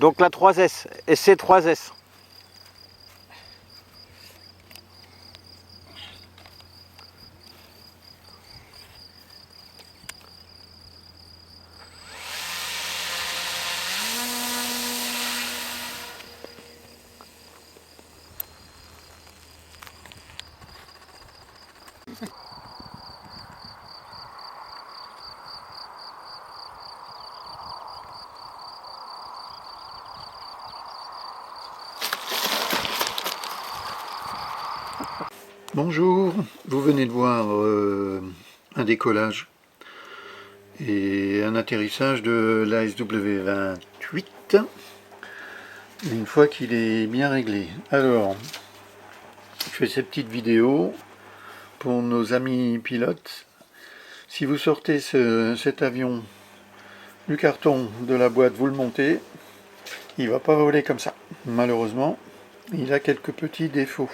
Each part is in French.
Donc la 3S, SC3S. Bonjour, vous venez de voir un décollage et un atterrissage de l'ASW28 une fois qu'il est bien réglé. Alors, je fais cette petite vidéo pour nos amis pilotes. Si vous sortez cet avion du carton de la boîte, vous le montez, il ne va pas voler comme ça. Malheureusement, il a quelques petits défauts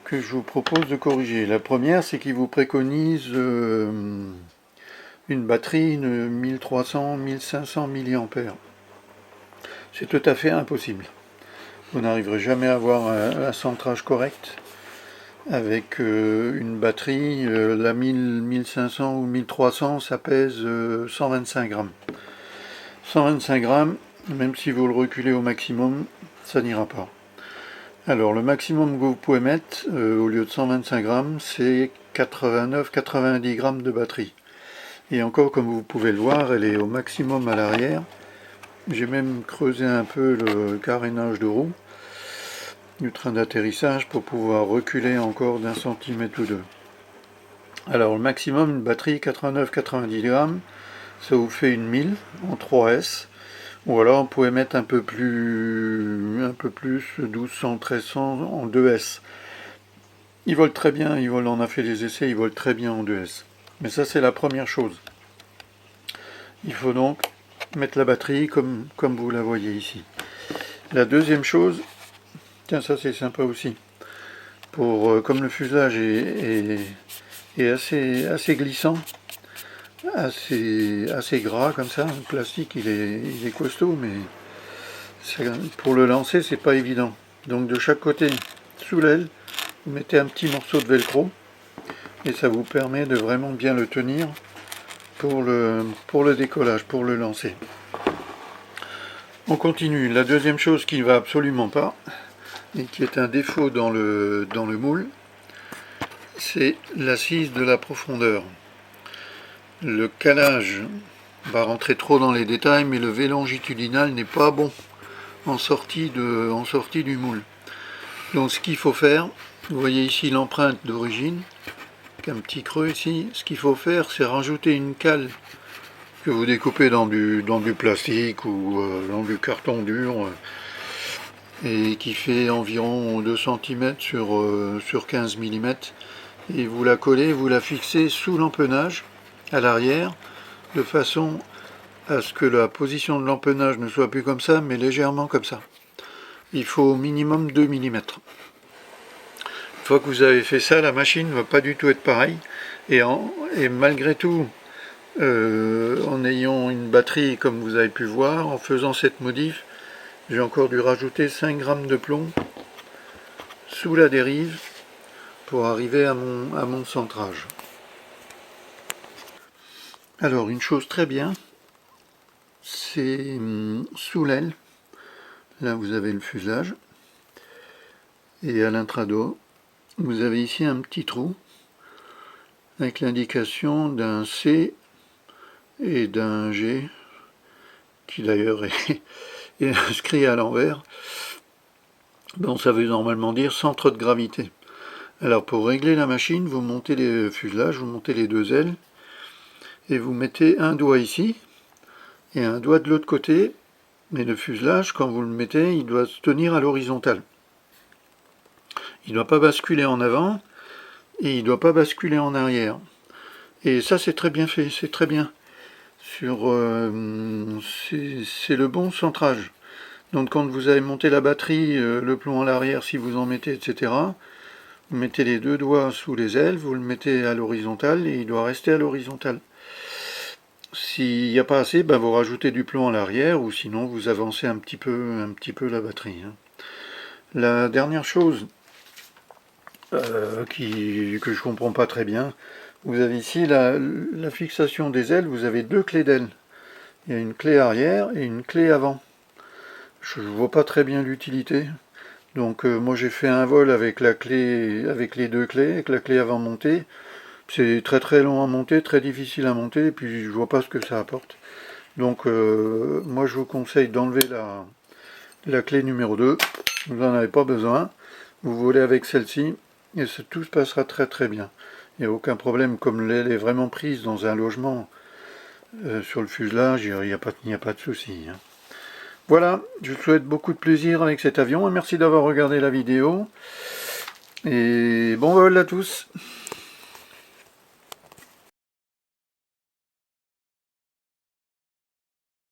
que je vous propose de corriger. La première, c'est qu'il vous préconise une batterie de 1300-1500 mAh. C'est tout à fait impossible. Vous n'arriverez jamais à avoir un centrage correct avec une batterie. La 1500 ou 1300, ça pèse 125 grammes. 125 grammes, même si vous le reculez au maximum, ça n'ira pas. Alors le maximum que vous pouvez mettre, au lieu de 125 grammes, c'est 89-90 grammes de batterie. Et encore, comme vous pouvez le voir, elle est au maximum à l'arrière. J'ai même creusé un peu le carénage de roue du train d'atterrissage pour pouvoir reculer encore d'1 centimètre ou deux. Alors le maximum, une batterie 89-90 grammes, ça vous fait une 1000 en 3S. Ou alors on pouvait mettre un peu plus 1200, 1300 en 2S. Ils volent très bien, on a fait des essais, ils volent très bien en 2S. Mais ça c'est la première chose. Il faut donc mettre la batterie comme vous la voyez ici. La deuxième chose, tiens ça c'est sympa aussi, comme le fuselage est assez glissant, assez gras comme ça, le plastique il est costaud, mais pour le lancer c'est pas évident. Donc de chaque côté, sous l'aile, vous mettez un petit morceau de velcro et ça vous permet de vraiment bien le tenir pour le décollage, pour le lancer. On continue. La deuxième chose qui ne va absolument pas et qui est un défaut dans le moule, c'est l'assise de la profondeur. Le calage va rentrer trop dans les détails, mais le V longitudinal n'est pas bon en sortie du moule. Donc ce qu'il faut faire, vous voyez ici l'empreinte d'origine, un petit creux ici. Ce qu'il faut faire, c'est rajouter une cale que vous découpez dans du plastique ou dans du carton dur et qui fait environ 2 cm sur 15 mm. Et vous la collez, vous la fixez sous l'empennage à l'arrière, de façon à ce que la position de l'empennage ne soit plus comme ça, mais légèrement comme ça. Il faut au minimum 2 mm. Une fois que vous avez fait ça, la machine ne va pas du tout être pareille. Et malgré tout, en ayant une batterie comme vous avez pu voir, en faisant cette modif, j'ai encore dû rajouter 5 grammes de plomb sous la dérive pour arriver à mon centrage. Alors une chose très bien, c'est sous l'aile, là vous avez le fuselage, et à l'intrado, vous avez ici un petit trou avec l'indication d'un C et d'un G, qui d'ailleurs est inscrit à l'envers. Bon, ça veut normalement dire centre de gravité. Alors pour régler la machine, vous montez les fuselages, vous montez les deux ailes, et vous mettez un doigt ici, et un doigt de l'autre côté, mais le fuselage, quand vous le mettez, il doit se tenir à l'horizontale. Il ne doit pas basculer en avant, et il ne doit pas basculer en arrière. Et ça c'est très bien fait, c'est très bien. C'est le bon centrage. Donc quand vous avez monté la batterie, le plomb à l'arrière si vous en mettez, etc., vous mettez les deux doigts sous les ailes, vous le mettez à l'horizontale et il doit rester à l'horizontale. S'il n'y a pas assez, ben vous rajoutez du plomb à l'arrière, ou sinon vous avancez un petit peu la batterie. Hein. La dernière chose que je comprends pas très bien, vous avez ici la fixation des ailes, vous avez deux clés d'ailes. Il y a une clé arrière et une clé avant. Je ne vois pas très bien l'utilité. Donc moi j'ai fait un vol avec la clé, avec les deux clés, avec la clé avant montée. C'est très très long à monter, très difficile à monter, et puis je vois pas ce que ça apporte. Donc moi je vous conseille d'enlever la clé numéro 2. Vous n'en avez pas besoin. Vous volez avec celle-ci et tout se passera très très bien. Il n'y a aucun problème, comme l'aile est vraiment prise dans un logement sur le fuselage, il n'y a pas de souci. Hein. Voilà, je vous souhaite beaucoup de plaisir avec cet avion et merci d'avoir regardé la vidéo. Et bon vol à tous.